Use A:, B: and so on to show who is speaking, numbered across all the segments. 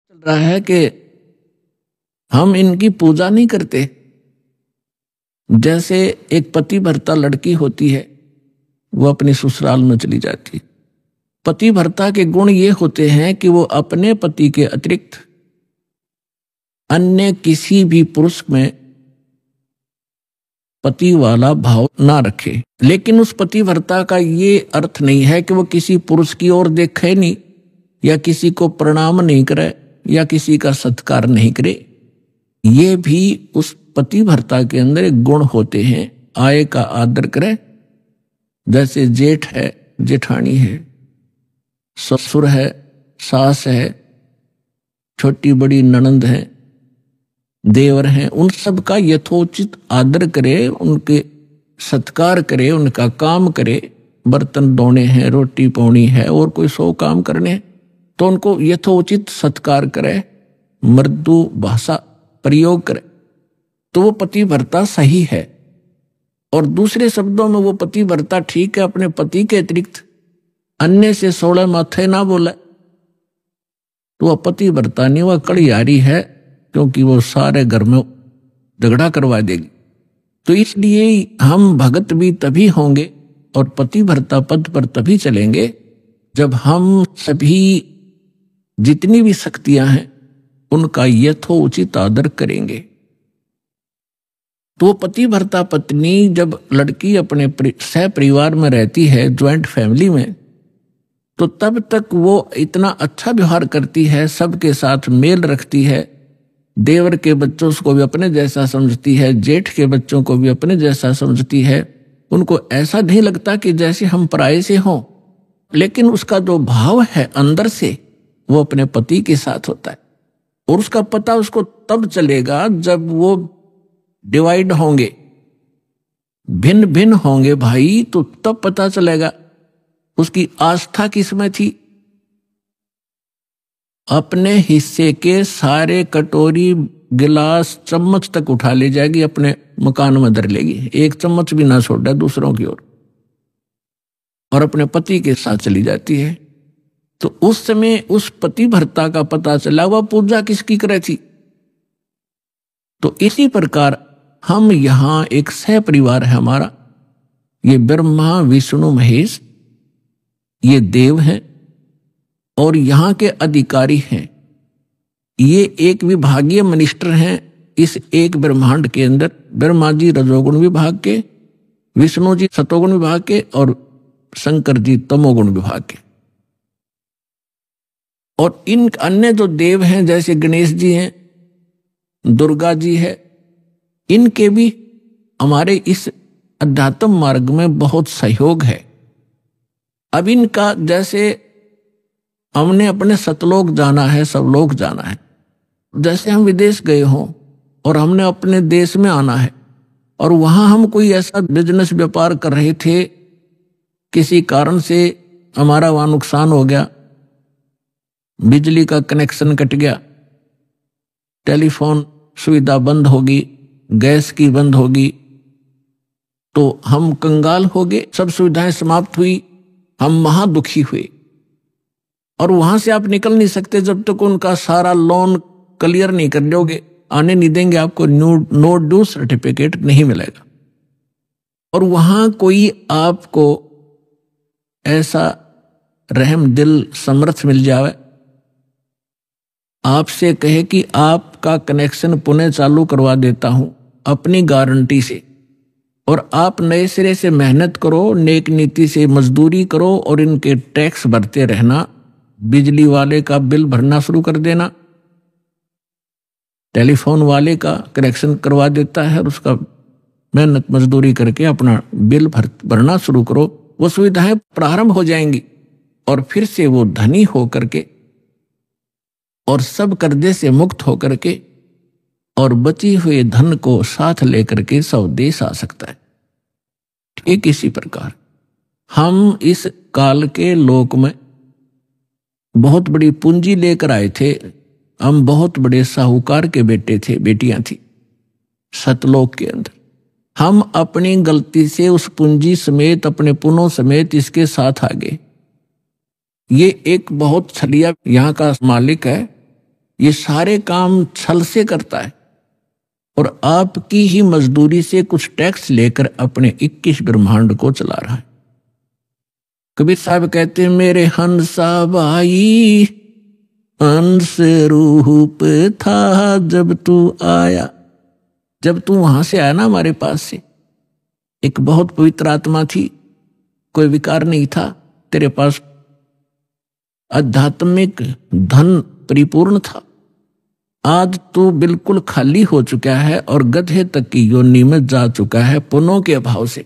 A: चल रहा है कि हम इनकी पूजा नहीं करते। जैसे एक पति भर्ता लड़की होती है, वो अपने ससुराल में चली जाती। पति भर्ता के गुण ये होते हैं कि वो अपने पति के अतिरिक्त अन्य किसी भी पुरुष में पति वाला भाव ना रखे। लेकिन उस पति भर्ता का ये अर्थ नहीं है कि वो किसी पुरुष की ओर देखे नहीं, या किसी को प्रणाम नहीं करे, या किसी का सत्कार नहीं करे। ये भी उस पति भर्ता के अंदर एक गुण होते हैं। आय का आदर करे, जैसे जेठ है, जेठानी है, ससुर है, सास है, छोटी बड़ी ननंद है, देवर हैं, उन सब का यथोचित आदर करे, उनके सत्कार करे, उनका काम करे। बर्तन धोने हैं, रोटी पौनी है और कोई 100 काम करने हैं तो उनको यथोचित सत्कार करे, मृदु भाषा प्रयोग करे, तो वो पति भर्ता सही है। और दूसरे शब्दों में वो पति भर्ता ठीक है, अपने पति के अतिरिक्त अन्य से 16 माथे ना बोले तो वह पति भर्ता नहीं, वह कड़ियारी है, क्योंकि वो सारे घर में झगड़ा करवा देगी। तो इसलिए हम भगत भी तभी होंगे और पति भर्ता पद पर तभी चलेंगे जब हम सभी जितनी भी शक्तियां हैं उनका यथोचित आदर करेंगे। तो पति भर्ता पत्नी जब लड़की अपने सह परिवार में रहती है, ज्वाइंट फैमिली में, तो तब तक वो इतना अच्छा व्यवहार करती है, सबके साथ मेल रखती है, देवर के बच्चों को भी अपने जैसा समझती है, जेठ के बच्चों को भी अपने जैसा समझती है। उनको ऐसा नहीं लगता कि जैसे हम पराये से हों, लेकिन उसका जो भाव है अंदर से वो अपने पति के साथ होता है। और उसका पता उसको तब चलेगा जब वो डिवाइड होंगे, भिन्न भिन्न होंगे भाई, तो तब पता चलेगा उसकी आस्था किसमें थी। अपने हिस्से के सारे कटोरी, गिलास, चम्मच तक उठा ले जाएगी, अपने मकान में धर लेगी, एक चम्मच भी ना छोड़ दूसरों की ओर, और अपने पति के साथ चली जाती है। तो उस समय उस पति भर्ता का पता चला वह पूजा किसकी करे थी। तो इसी प्रकार हम यहां एक सह परिवार है हमारा, ये ब्रह्मा विष्णु महेश, ये देव हैं और यहाँ के अधिकारी हैं। ये एक विभागीय मिनिस्टर हैं इस एक ब्रह्मांड के अंदर। ब्रह्मा जी रजोगुण विभाग के, विष्णु जी सतोगुण विभाग के और शंकर जी तमोगुण विभाग के। और इन अन्य जो देव हैं जैसे गणेश जी हैं, दुर्गा जी है, इनके भी हमारे इस अध्यात्म मार्ग में बहुत सहयोग है। अब इनका जैसे हमने अपने सतलोक जाना है, सब लोग जाना है, जैसे हम विदेश गए हों और हमने अपने देश में आना है और वहां हम कोई ऐसा बिजनेस व्यापार कर रहे थे, किसी कारण से हमारा वहां नुकसान हो गया, बिजली का कनेक्शन कट गया, टेलीफोन सुविधा बंद होगी, गैस की बंद होगी, तो हम कंगाल हो गए, सब सुविधाएं समाप्त हुई, हम महादुखी हुए। और वहां से आप निकल नहीं सकते जब तक उनका सारा लोन क्लियर नहीं कर दोगे, आने नहीं देंगे, आपको नो ड्यू सर्टिफिकेट नहीं मिलेगा। और वहां कोई आपको ऐसा रहम दिल समर्थ मिल जाए, आपसे कहे कि आपका कनेक्शन पुनः चालू करवा देता हूं अपनी गारंटी से, और आप नए सिरे से मेहनत करो, नेक नीति से मजदूरी करो और इनके टैक्स भरते रहना, बिजली वाले का बिल भरना शुरू कर देना, टेलीफोन वाले का कनेक्शन करवा देता है और उसका मेहनत मजदूरी करके अपना बिल भरना शुरू करो, वो सुविधाएं प्रारंभ हो जाएंगी। और फिर से वो धनी हो करके और सब कर्जे से मुक्त हो करके और बची हुए धन को साथ लेकर के स्वदेश आ सकता है। ठीक इसी प्रकार हम इस काल के लोक में बहुत बड़ी पूंजी लेकर आए थे। हम बहुत बड़े साहूकार के बेटे थे, बेटियां थी सतलोक के अंदर। हम अपनी गलती से उस पूंजी समेत, अपने पुनों समेत इसके साथ आ गए। ये एक बहुत छलिया यहाँ का मालिक है, ये सारे काम छल से करता है और आपकी ही मजदूरी से कुछ टैक्स लेकर अपने 21 ब्रह्मांड को चला रहा है। कबीर साहब कहते हैं, मेरे हंसा भाई हंस रूप था जब तू आया। जब तू वहां से आया ना हमारे पास से, एक बहुत पवित्र आत्मा थी, कोई विकार नहीं था, तेरे पास आध्यात्मिक धन परिपूर्ण था। आज तू बिल्कुल खाली हो चुका है और गधे तक की योनि में जा चुका है पुण्यों के अभाव से।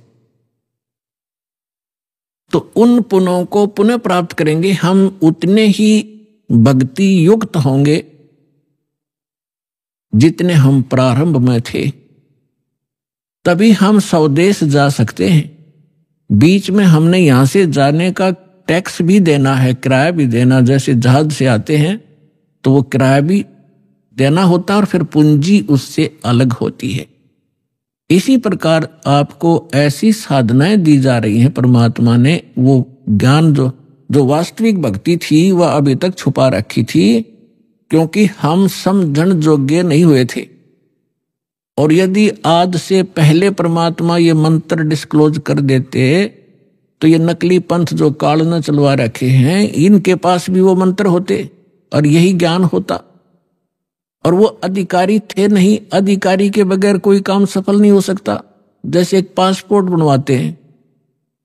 A: तो उन पुण्यों को पुनः प्राप्त करेंगे हम, उतने ही भक्ति युक्त होंगे जितने हम प्रारंभ में थे। तभी हम स्वदेश जा सकते हैं। बीच में हमने यहां से जाने का टैक्स भी देना है, किराया भी देना। जैसे जहाज से आते हैं तो वो किराया भी देना होता है और फिर पूंजी उससे अलग होती है। इसी प्रकार आपको ऐसी साधनाएं दी जा रही हैं परमात्मा ने। वो ज्ञान जो वास्तविक भक्ति थी वह अभी तक छुपा रखी थी, क्योंकि हम समझण योग्य नहीं हुए थे। और यदि आज से पहले परमात्मा ये मंत्र डिस्क्लोज कर देते तो ये नकली पंथ जो काल न चलवा रखे हैं, इनके पास भी वो मंत्र होते और यही ज्ञान होता। और वो अधिकारी थे नहीं, अधिकारी के बगैर कोई काम सफल नहीं हो सकता। जैसे एक पासपोर्ट बनवाते हैं,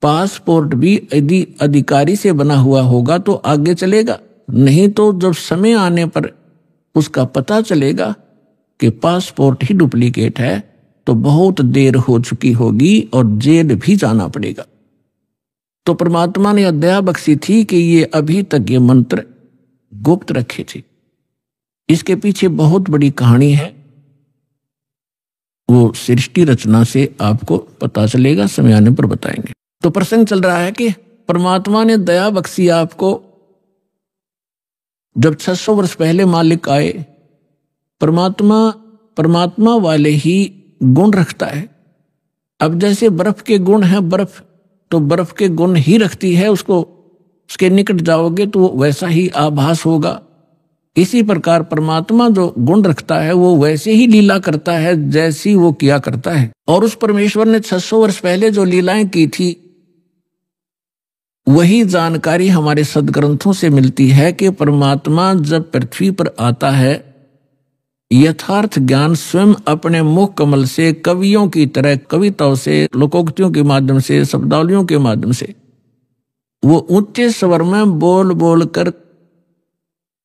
A: पासपोर्ट भी यदि अधिकारी से बना हुआ होगा तो आगे चलेगा, नहीं तो जब समय आने पर उसका पता चलेगा कि पासपोर्ट ही डुप्लीकेट है तो बहुत देर हो चुकी होगी और जेल भी जाना पड़ेगा। तो परमात्मा ने दया बख्शी थी कि ये अभी तक ये मंत्र गुप्त रखे थे। इसके पीछे बहुत बड़ी कहानी है, वो सृष्टि रचना से आपको पता चलेगा, समय आने पर बताएंगे। तो प्रसंग चल रहा है कि परमात्मा ने दया बख्शी आपको। जब 600 वर्ष पहले मालिक आए, परमात्मा वाले ही गुण रखता है। अब जैसे बर्फ के गुण है, बर्फ तो बर्फ के गुण ही रखती है, उसको उसके निकट जाओगे तो वैसा ही आभास होगा। इसी प्रकार परमात्मा जो गुण रखता है वो वैसे ही लीला करता है जैसी वो किया करता है। और उस परमेश्वर ने 600 वर्ष पहले जो लीलाएं की थी वही जानकारी हमारे सदग्रंथों से मिलती है कि परमात्मा जब पृथ्वी पर आता है, यथार्थ ज्ञान स्वयं अपने मुख कमल से कवियों की तरह कविताओं से, लोकोक्तियों के माध्यम से, शब्दावलियों के माध्यम से वो ऊंचे स्वर में बोल बोल कर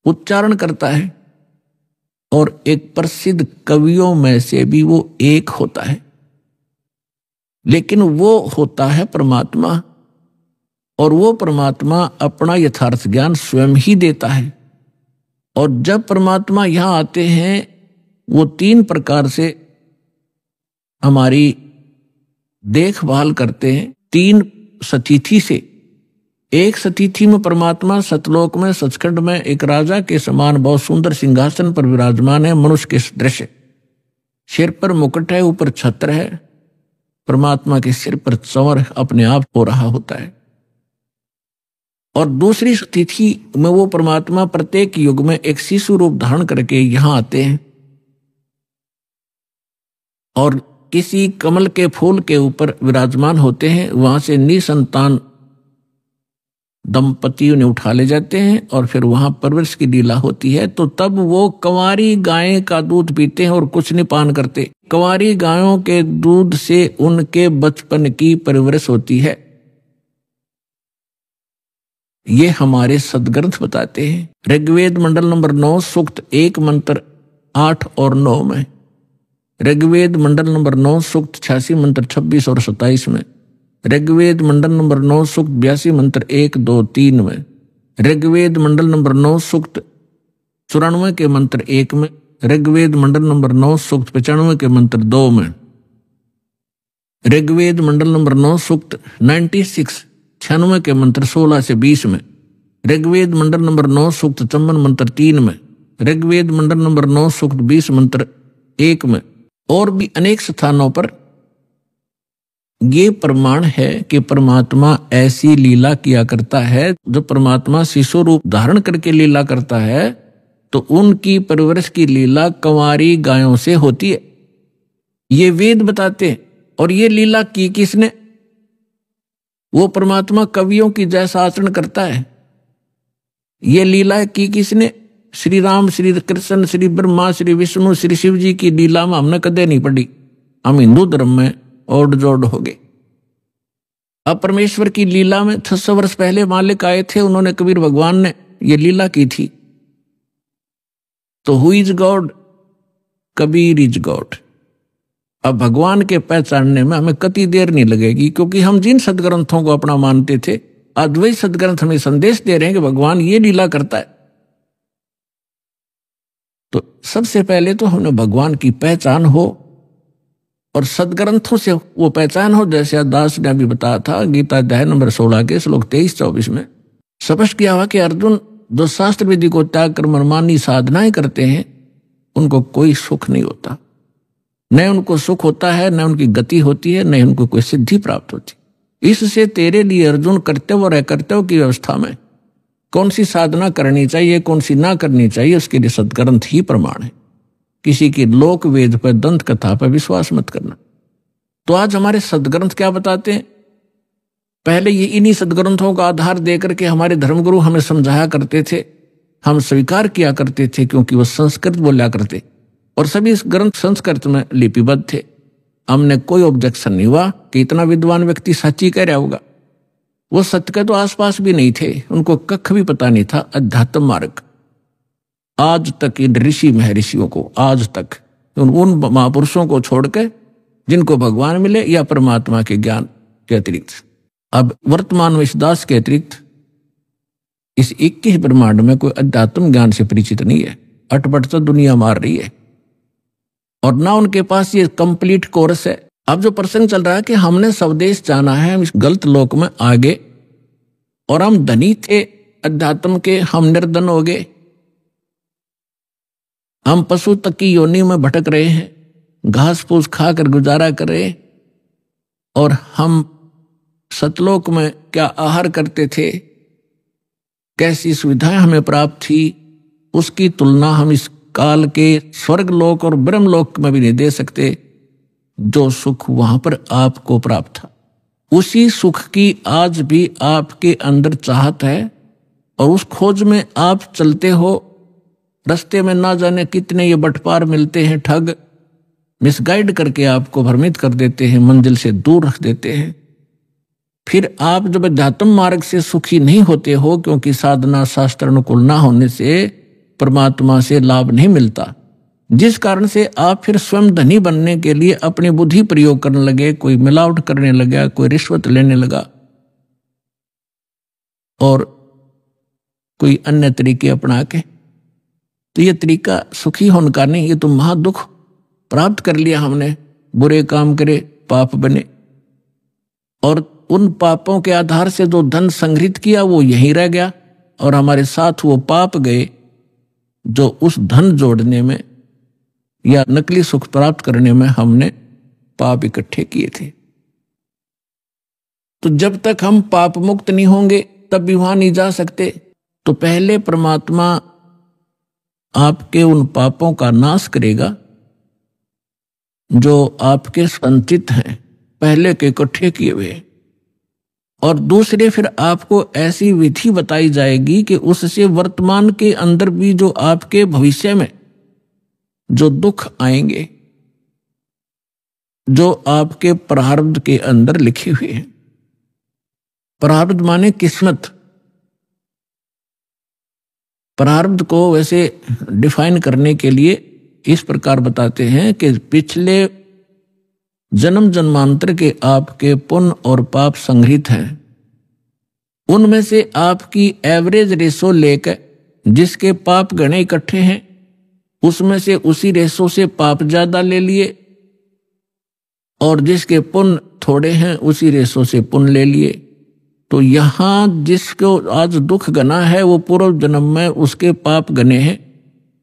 A: उच्चारण करता है। और एक प्रसिद्ध कवियों में से भी वो एक होता है, लेकिन वो होता है परमात्मा। और वो परमात्मा अपना यथार्थ ज्ञान स्वयं ही देता है। और जब परमात्मा यहां आते हैं वो 3 प्रकार से हमारी देखभाल करते हैं, 3 सतिथि से। एक सतिथि में परमात्मा सतलोक में सचखंड में एक राजा के समान बहुत सुंदर सिंहासन पर विराजमान है, मनुष्य के सदृश। सिर पर मुकुट है, ऊपर छत्र है। परमात्मा के सिर पर चंवर अपने आप हो रहा होता है। और दूसरी स्थिति में वो परमात्मा प्रत्येक युग में एक शिशु रूप धारण करके यहां आते हैं और किसी कमल के फूल के ऊपर विराजमान होते हैं। वहां से निसंतान दंपतियों ने उठा ले जाते हैं और फिर वहां परवरिश की लीला होती है। तो तब वो कंवारी गाय का दूध पीते हैं और कुछ नहीं पान करते। कंवारी गायों के दूध से उनके बचपन की परवरिश होती है। ये हमारे सदग्रंथ बताते हैं। ऋग्वेद मंडल नंबर 9 सूक्त 1 मंत्र 8 और 9 में, ऋग्वेद मंडल नंबर 9 सूक्त 86 मंत्र 26 और 27 में, ऋग्वेद मंडल नंबर 9 सूक्त 82 मंत्र 1, 2, 3 में, ऋग्वेद मंडल नंबर 9 सूक्त 94 के मंत्र 1 में, ऋग्वेद मंडल नंबर 9 सूक्त 95 के मंत्र 2 में, ऋग्वेद मंडल नंबर 9 सूक्त 96 के मंत्र 16 से 20 में, ऋग्वेद मंडल नंबर 9 सूक्त 54 मंत्र 3 में, ऋग्वेद मंडल नंबर 9 सूक्त 20 मंत्र 1 में। और भी अनेक स्थानों पर ये प्रमाण है कि परमात्मा ऐसी लीला किया करता है। जो परमात्मा शिशु रूप धारण करके लीला करता है तो उनकी परवरिश की लीला कंवारी गायों से होती है, ये वेद बताते हैं। और ये लीला की किसने? वो परमात्मा कवियों की जैसा आचरण करता है। ये लीला की किसने? श्री राम, श्री कृष्ण, श्री ब्रह्मा, श्री विष्णु, श्री शिव जी की लीला में हमने कदे नहीं पढ़ी। हम हिंदू धर्म में ओड जोड़ हो गए। अब परमेश्वर की लीला में 600 वर्ष पहले मालिक आए थे, उन्होंने कबीर भगवान ने ये लीला की थी। तो who is God? Kabir is God. अब भगवान के पहचानने में हमें कति देर नहीं लगेगी, क्योंकि हम जिन सदग्रंथों को अपना मानते थे, आज वही सदग्रंथ हमें संदेश दे रहे हैं कि भगवान ये लीला करता है। तो सबसे पहले तो हमें भगवान की पहचान हो और सदग्रंथों से वो पहचान हो। जैसे दास ने अभी बताया था, गीता अध्याय नंबर 16 के श्लोक 23-24 में स्पष्ट किया हुआ कि अर्जुन जो शास्त्र विधि को त्याग कर मनमानी साधनाएं करते हैं, उनको कोई सुख नहीं होता। न उनको सुख होता है, न उनकी गति होती है, न उनको कोई सिद्धि प्राप्त होती। इससे तेरे लिए अर्जुन कर्तव्य और अकर्तव्य की व्यवस्था में कौन सी साधना करनी चाहिए, कौन सी ना करनी चाहिए, उसके लिए सदग्रंथ ही प्रमाण है। किसी की लोक वेद पर, दंत कथा पर विश्वास मत करना। तो आज हमारे सदग्रंथ क्या बताते हैं? पहले ये इन्हीं सदग्रंथों का आधार देकर के हमारे धर्मगुरु हमें समझाया करते थे, हम स्वीकार किया करते थे, क्योंकि वो संस्कृत बोला करते और सभी ग्रंथ संस्कृत में लिपिबद्ध थे। हमने कोई ऑब्जेक्शन नहीं हुआ कि इतना विद्वान व्यक्ति सच्ची कह रहा होगा। वो सत्य के तो आसपास भी नहीं थे, उनको कख भी पता नहीं था अध्यात्म मार्ग। आज तक इन ऋषि महर्षियों को, आज तक उन महापुरुषों को छोड़ के जिनको भगवान मिले या परमात्मा के ज्ञान के अतिरिक्त, अब वर्तमान में इस दास के अतिरिक्त इस 21 ब्रह्मांड में कोई अध्यात्म ज्ञान से परिचित नहीं है। अटपट तो दुनिया मार रही है और ना उनके पास ये कंप्लीट कोर्स है। अब जो प्रसंग चल रहा है कि हमने स्वदेश जाना है, हम इस गलत लोक में आगे, और हम धनी थे अध्यात्म के, हम निर्धन हो गए। हम पशु तक की योनि में भटक रहे हैं, घास फूस खाकर गुजारा कर रहे हैं। और हम सतलोक में क्या आहार करते थे, कैसी सुविधाएं हमें प्राप्त थी, उसकी तुलना हम इस काल के स्वर्ग लोक और ब्रह्मलोक में भी नहीं दे सकते। जो सुख वहां पर आपको प्राप्त था, उसी सुख की आज भी आपके अंदर चाहत है और उस खोज में आप चलते हो। रास्ते में ना जाने कितने ये बटपार मिलते हैं, ठग मिसगाइड करके आपको भ्रमित कर देते हैं, मंजिल से दूर रख देते हैं। फिर आप जब अध्यात्म मार्ग से सुखी नहीं होते हो, क्योंकि साधना शास्त्र अनुकूल ना होने से परमात्मा से लाभ नहीं मिलता, जिस कारण से आप फिर स्वयं धनी बनने के लिए अपनी बुद्धि प्रयोग करने लगे, कोई मिलावट करने लगा, कोई रिश्वत लेने लगा और कोई अन्य तरीके अपना के। तो ये तरीका सुखी होने का नहीं, ये तो महादुख प्राप्त कर लिया हमने। बुरे काम करे, पाप बने, और उन पापों के आधार से जो धन संग्रहित किया वो यहीं रह गया, और हमारे साथ वो पाप गए जो उस धन जोड़ने में या नकली सुख प्राप्त करने में हमने पाप इकट्ठे किए थे। तो जब तक हम पाप मुक्त नहीं होंगे तब भी वहां नहीं जा सकते। तो पहले परमात्मा आपके उन पापों का नाश करेगा जो आपके संचित हैं, पहले के इकट्ठे किए हुए, और दूसरे फिर आपको ऐसी विधि बताई जाएगी कि उससे वर्तमान के अंदर भी जो आपके भविष्य में जो दुख आएंगे, जो आपके प्रारब्ध के अंदर लिखे हुए हैं। प्रारब्ध माने किस्मत। प्रारब्ध को वैसे डिफाइन करने के लिए इस प्रकार बताते हैं कि पिछले जन्म जन्मांतर के आपके पुण्य और पाप संग्रहित हैं, उनमें से आपकी एवरेज रेशो लेकर जिसके पाप गणे इकट्ठे हैं, उसमें से उसी रेशो से पाप ज्यादा ले लिए, और जिसके पुण्य थोड़े हैं उसी रेशो से पुण्य ले लिए। तो यहां जिसको आज दुख गना है वो पूर्व जन्म में उसके पाप गने हैं,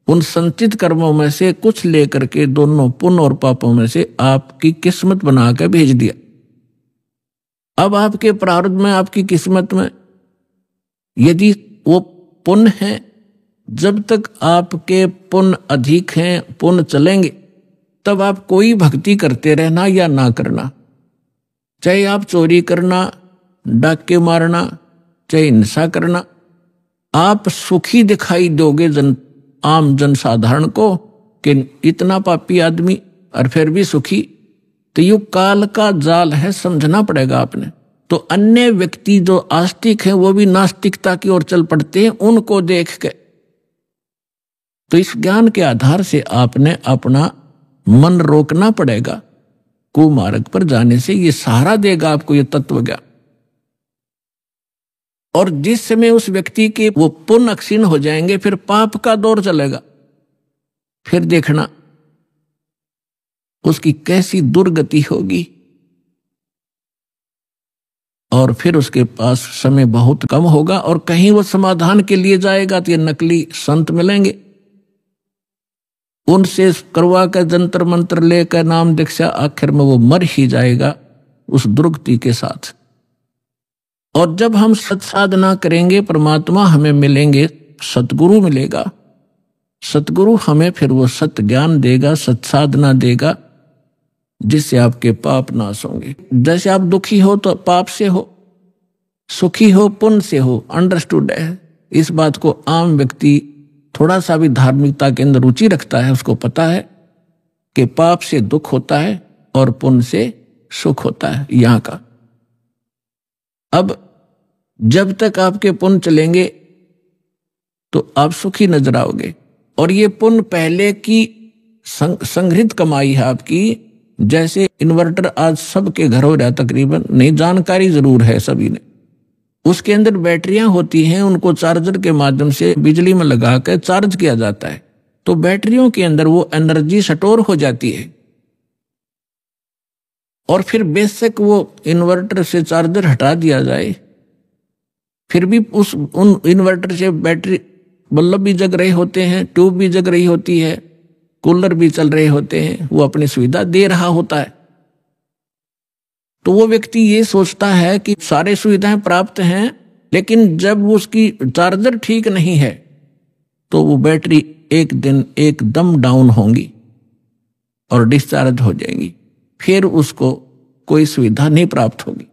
A: उन संचित कर्मों में से कुछ लेकर के दोनों पुण्य और पापों में से आपकी किस्मत बनाकर भेज दिया। अब आपके प्रारब्ध में, आपकी किस्मत में यदि वो पुण्य है जब तक आपके पुण्य अधिक हैं, पुण्य चलेंगे, तब आप कोई भक्ति करते रहना या ना करना, चाहे आप चोरी करना, डाके मारना, चाहे हिंसा करना, आप सुखी दिखाई दोगे आम जनसाधारण को कि इतना पापी आदमी और फिर भी सुखी। तो ये काल का जाल है, समझना पड़ेगा आपने। तो अन्य व्यक्ति जो आस्तिक हैं वो भी नास्तिकता की ओर चल पड़ते हैं उनको देख के। तो इस ज्ञान के आधार से आपने अपना मन रोकना पड़ेगा कुमार्ग पर जाने से। ये सहारा देगा आपको ये तत्व ज्ञान। और जिस समय उस व्यक्ति के वो पुण्य क्षीण हो जाएंगे, फिर पाप का दौर चलेगा। फिर देखना उसकी कैसी दुर्गति होगी, और फिर उसके पास समय बहुत कम होगा, और कहीं वो समाधान के लिए जाएगा तो ये नकली संत मिलेंगे, उनसे करवा कर जंतर मंत्र लेकर नाम दीक्षा, आखिर में वो मर ही जाएगा उस दुर्गति के साथ। और जब हम सत्साधना करेंगे, परमात्मा हमें मिलेंगे, सतगुरु मिलेगा, सतगुरु हमें फिर वो सत्य ज्ञान देगा, सत्साधना देगा, जिससे आपके पाप नाश होंगे। जैसे आप दुखी हो तो पाप से हो, सुखी हो पुण्य से हो। अंडरस्टूड है इस बात को। आम व्यक्ति थोड़ा सा भी धार्मिकता के अंदर रुचि रखता है, उसको पता है कि पाप से दुख होता है और पुण्य से सुख होता है यहां का। अब जब तक आपके पुण्य चलेंगे तो आप सुखी नजर आओगे। और ये पुण्य पहले की संग्रहित कमाई है आपकी। जैसे इन्वर्टर आज सबके घर हो रहा है तकरीबन, नहीं जानकारी जरूर है सभी ने। उसके अंदर बैटरियां होती हैं, उनको चार्जर के माध्यम से बिजली में लगाकर चार्ज किया जाता है, तो बैटरियों के अंदर वो एनर्जी स्टोर हो जाती है। और फिर बेशक वो इन्वर्टर से चार्जर हटा दिया जाए, फिर भी उन इन्वर्टर से बैटरी बल्ब भी जग रहे होते हैं, ट्यूब भी जग रही होती है, कूलर भी चल रहे होते हैं, वो अपनी सुविधा दे रहा होता है। तो वो व्यक्ति ये सोचता है कि सारे सुविधाएं प्राप्त हैं, लेकिन जब उसकी चार्जर ठीक नहीं है तो वो बैटरी एक दिन एकदम डाउन होंगी और डिस्चार्ज हो जाएंगी, फिर उसको कोई सुविधा नहीं प्राप्त होगी।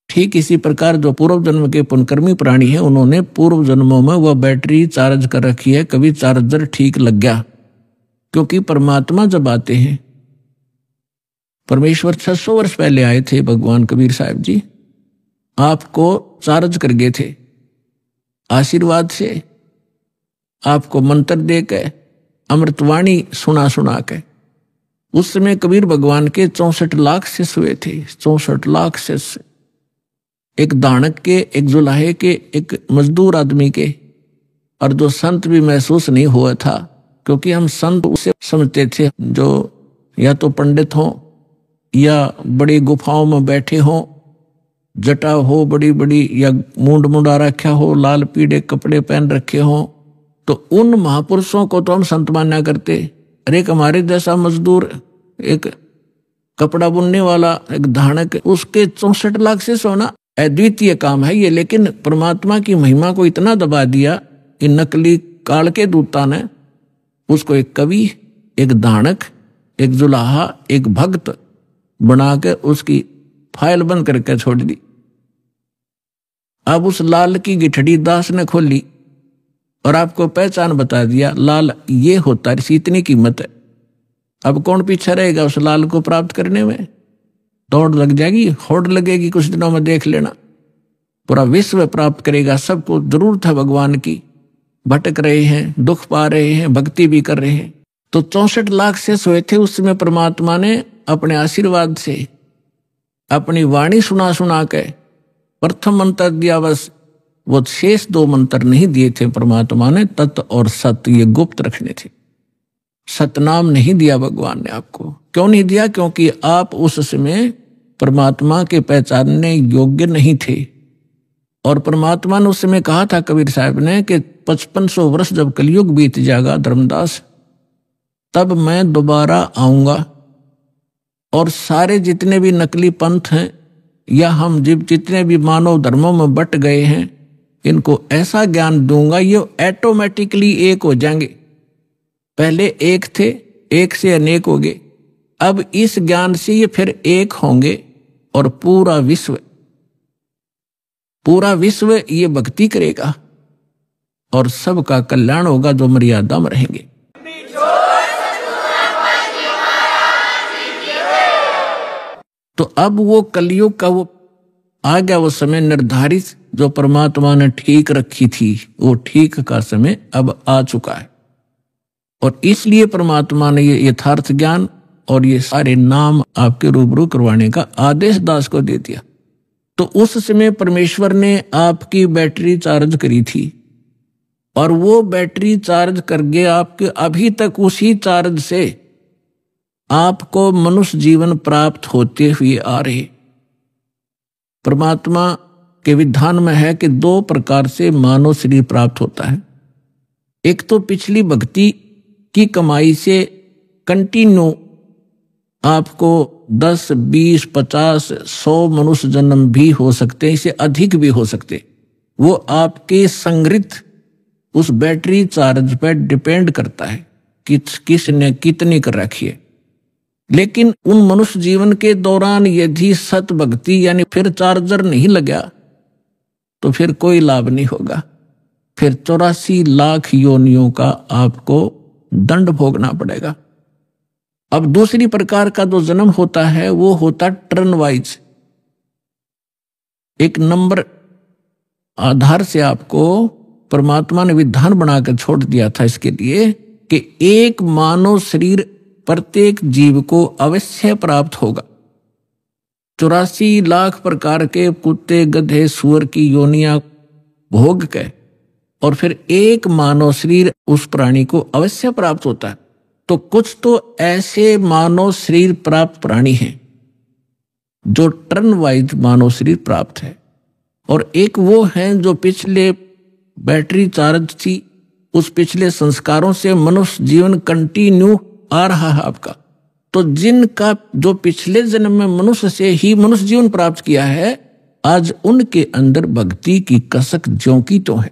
A: ठीक इसी प्रकार जो पूर्व जन्म के पुण्यकर्मी प्राणी हैं, उन्होंने पूर्व जन्मों में वह बैटरी चार्ज कर रखी है, कभी चार्जर ठीक लग गया। क्योंकि परमात्मा जब आते हैं, परमेश्वर 600 वर्ष पहले आए थे, भगवान कबीर साहब जी आपको चार्ज कर गए थे आशीर्वाद से, आपको मंत्र दे के, अमृतवाणी सुना सुना के। उस समय कबीर भगवान के 64 लाख शिष्य हुए थे, 64 लाख शिष्य, एक दानक के, एक जुलाहे के, एक मजदूर आदमी के। और जो संत भी महसूस नहीं हुआ था, क्योंकि हम संत उसे समझते थे जो या तो पंडित हो या बड़ी गुफाओं में बैठे हो, जटा हो बड़ी बड़ी, या मूंड मुंडा रखा हो, लाल पीले कपड़े पहन रखे हो, तो उन महापुरुषों को तो हम संत माना करते। अरे एक हमारे जैसा मजदूर, एक कपड़ा बुनने वाला, एक धानक, उसके 64 लाख से सोना अद्वितीय काम है ये। लेकिन परमात्मा की महिमा को इतना दबा दिया इन नकली काल के दूता ने, उसको एक कवि, एक दानक, एक जुलाहा, एक भक्त बनाकर उसकी फाइल बंद करके छोड़ दी। अब उस लाल की गिठड़ी दास ने खोली और आपको पहचान बता दिया, लाल ये होता है, इसी इतनी कीमत है। अब कौन पीछे रहेगा उस लाल को प्राप्त करने में? दौड़ लग जाएगी, होड़ लगेगी, कुछ दिनों में देख लेना। पूरा विश्व प्राप्त करेगा, सबको जरूरत है भगवान की, भटक रहे हैं, दुख पा रहे हैं, भक्ति भी कर रहे हैं। तो 64 लाख से सोए थे, उस समय परमात्मा ने अपने आशीर्वाद से अपनी वाणी सुना सुना के प्रथम मंत्र दिया, बस वो शेष 2 मंत्र नहीं दिए थे परमात्मा ने। तत् और सत्य ये गुप्त रखने थे, सतनाम नहीं दिया भगवान ने आपको। क्यों नहीं दिया? क्योंकि आप उस समय परमात्मा के पहचानने योग्य नहीं थे। और परमात्मा ने उस समय कहा था कबीर साहब ने कि 5500 वर्ष जब कलयुग बीत जाएगा धर्मदास, तब मैं दोबारा आऊंगा और सारे जितने भी नकली पंथ हैं या हम जितने भी मानव धर्मों में बट गए हैं, इनको ऐसा ज्ञान दूंगा ये ऑटोमेटिकली एक हो जाएंगे। पहले एक थे, एक से अनेक हो गए, अब इस ज्ञान से ये फिर एक होंगे और पूरा विश्व ये भक्ति करेगा और सबका कल्याण होगा जो मर्यादा में रहेंगे। तो अब वो कलयुग का वो आ गया, वो समय निर्धारित जो परमात्मा ने ठीक रखी थी, वो ठीक का समय अब आ चुका है। और इसलिए परमात्मा ने ये यथार्थ ज्ञान और ये सारे नाम आपके रूबरू करवाने का आदेश दास को दे दिया। तो उस समय परमेश्वर ने आपकी बैटरी चार्ज करी थी और वो बैटरी चार्ज करके आपके अभी तक उसी चार्ज से आपको मनुष्य जीवन प्राप्त होते हुए आ रहे। परमात्मा के विधान में है कि 2 प्रकार से मानव शरीर प्राप्त होता है। एक तो पिछली भक्ति की कमाई से कंटिन्यू आपको 10, 20, 50, 100 मनुष्य जन्म भी हो सकते, इससे अधिक भी हो सकते। वो आपके संग्रहित उस बैटरी चार्ज पर डिपेंड करता है कि किसने कितनी कर रखी है। लेकिन उन मनुष्य जीवन के दौरान यदि सत भक्ति यानी फिर चार्जर नहीं लगा तो फिर कोई लाभ नहीं होगा। फिर 84 लाख योनियों का आपको दंड भोगना पड़ेगा। अब दूसरी प्रकार का जो जन्म होता है वो होता टर्न वाइज। एक नंबर आधार से आपको परमात्मा ने विधान बनाकर छोड़ दिया था इसके लिए कि एक मानव शरीर प्रत्येक जीव को अवश्य प्राप्त होगा। 84 लाख प्रकार के कुत्ते, गधे, सुअर की योनियां भोग के और फिर एक मानव शरीर उस प्राणी को अवश्य प्राप्त होता है। तो कुछ तो ऐसे मानव शरीर प्राप्त प्राणी हैं जो टर्न वाइज मानव शरीर प्राप्त है, और एक वो हैं जो पिछले बैटरी चार्ज थी, उस पिछले संस्कारों से मनुष्य जीवन कंटिन्यू आ रहा है आपका। तो जिनका जो पिछले जन्म में मनुष्य से ही मनुष्य जीवन प्राप्त किया है, आज उनके अंदर भक्ति की कसक ज्यों की तो है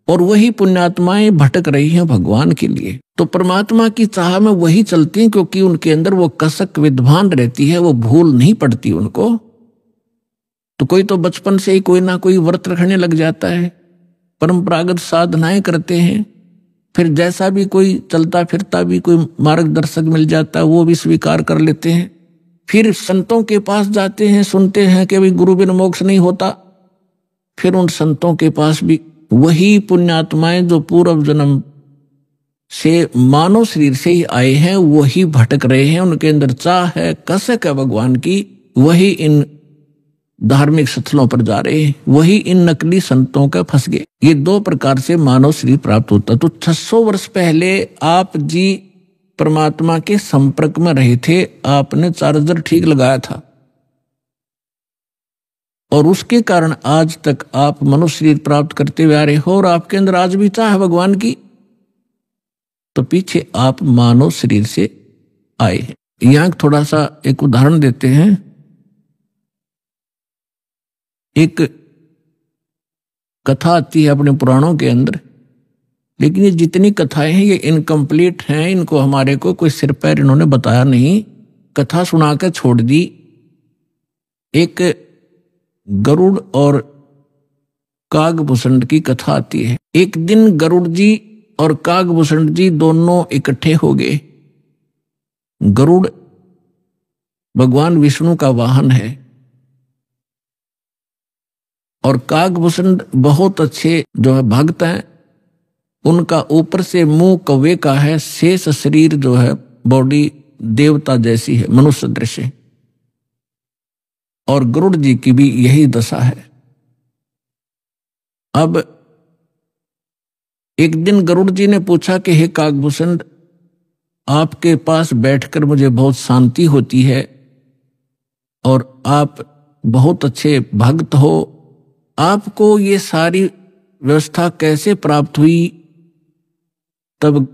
A: और वही पुण्यात्माएं भटक रही हैं भगवान के लिए। तो परमात्मा की चाह में वही चलती हैं क्योंकि उनके अंदर वो कसक विद्वान रहती है, वो भूल नहीं पड़ती उनको। तो कोई तो बचपन से ही कोई ना कोई व्रत रखने लग जाता है, परंपरागत साधनाएं करते हैं, फिर जैसा भी कोई चलता फिरता भी कोई मार्गदर्शक मिल जाता है वो भी स्वीकार कर लेते हैं। फिर संतों के पास जाते हैं, सुनते हैं कि भाई गुरु बिन मोक्ष नहीं होता। फिर उन संतों के पास भी वही पुण्यात्माएं जो पूर्व जन्म से मानव शरीर से ही आए हैं वही भटक रहे हैं, उनके अंदर चाह है, कसक है भगवान की, वही इन धार्मिक स्थलों पर जा रहे हैं, वही इन नकली संतों का फंस गए। ये 2 प्रकार से मानव शरीर प्राप्त होता। तो 600 वर्ष पहले आप जी परमात्मा के संपर्क में रहे थे, आपने चार्जर ठीक लगाया था और उसके कारण आज तक आप मनुष्य शरीर प्राप्त करते हुए आ रहे हो और आपके अंदर आज भी चाह है भगवान की। तो पीछे आप मानव शरीर से आए हैं। यहां थोड़ा सा एक उदाहरण देते हैं। एक कथा आती है अपने पुराणों के अंदर, लेकिन ये जितनी कथाएं हैं ये इनकम्प्लीट हैं, इनको हमारे को कोई सिर पैर इन्होंने बताया नहीं, कथा सुनाकर छोड़ दी। एक गरुड़ और कागभूषण की कथा आती है। एक दिन गरुड़ जी और कागभूषण जी दोनों इकट्ठे हो गए। गरुड़ भगवान विष्णु का वाहन है और कागभूषण बहुत अच्छे जो है भक्त हैं, उनका ऊपर से मुंह कौवे का है, शेष शरीर जो है बॉडी देवता जैसी है, मनुष्य दृश्य। और गरुड़ जी की भी यही दशा है। अब एक दिन गरुड़ जी ने पूछा कि हे कागभूषण, आपके पास बैठकर मुझे बहुत शांति होती है और आप बहुत अच्छे भक्त हो, आपको ये सारी व्यवस्था कैसे प्राप्त हुई? तब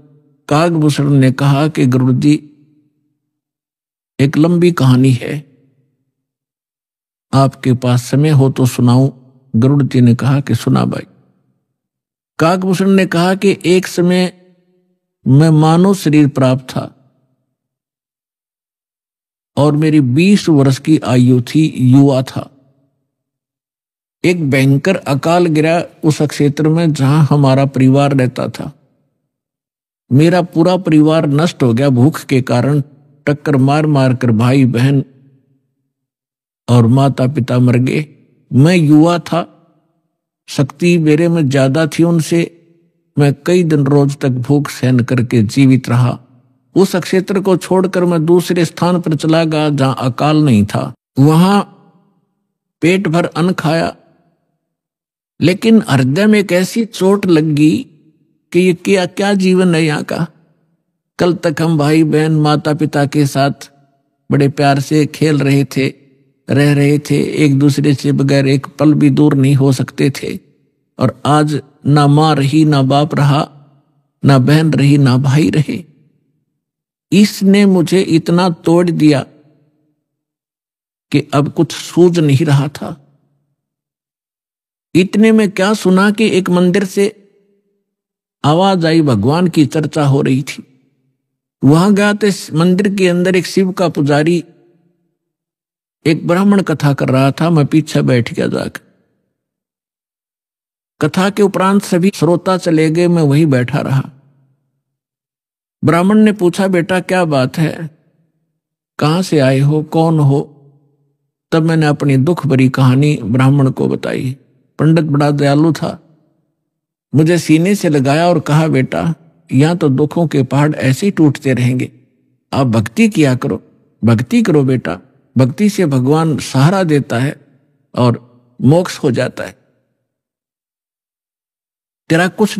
A: कागभूषण ने कहा कि गरुड़ जी एक लंबी कहानी है, आपके पास समय हो तो सुनाऊं? गरुड़ जी ने कहा कि सुना भाई। काकभूषण ने कहा कि एक समय मैं मानव शरीर प्राप्त था और मेरी 20 वर्ष की आयु थी, युवा था। एक भयंकर अकाल गिरा उस क्षेत्र में जहां हमारा परिवार रहता था। मेरा पूरा परिवार नष्ट हो गया भूख के कारण। टक्कर मार मार कर भाई बहन और माता पिता मर गए। मैं युवा था, शक्ति मेरे में ज्यादा थी उनसे। मैं कई दिन रोज तक भूख सहन करके जीवित रहा। उस क्षेत्र को छोड़कर मैं दूसरे स्थान पर चला गया जहां अकाल नहीं था। वहां पेट भर अन्न खाया, लेकिन हृदय में एक ऐसी चोट लग गई कि ये क्या क्या जीवन है यहाँ का। कल तक हम भाई बहन माता पिता के साथ बड़े प्यार से खेल रहे थे, रह रहे थे, एक दूसरे से बगैर एक पल भी दूर नहीं हो सकते थे। और आज ना माँ रही, ना बाप रहा, ना बहन रही, ना भाई रहे। इसने मुझे इतना तोड़ दिया कि अब कुछ सूझ नहीं रहा था। इतने में क्या सुना कि एक मंदिर से आवाज आई, भगवान की चर्चा हो रही थी। वहां गया तो इस मंदिर के अंदर एक शिव का पुजारी एक ब्राह्मण कथा कर रहा था। मैं पीछे बैठ गया जाकर। कथा के उपरांत सभी श्रोता चले गए, मैं वहीं बैठा रहा। ब्राह्मण ने पूछा, बेटा क्या बात है, कहां से आए हो, कौन हो? तब मैंने अपनी दुख भरी कहानी ब्राह्मण को बताई। पंडित बड़ा दयालु था, मुझे सीने से लगाया और कहा, बेटा यहां तो दुखों के पहाड़ ऐसे ही टूटते रहेंगे, आप भक्ति किया करो, भक्ति करो बेटा, भक्ति से भगवान सहारा देता है और मोक्ष हो जाता है। तेरा कुछ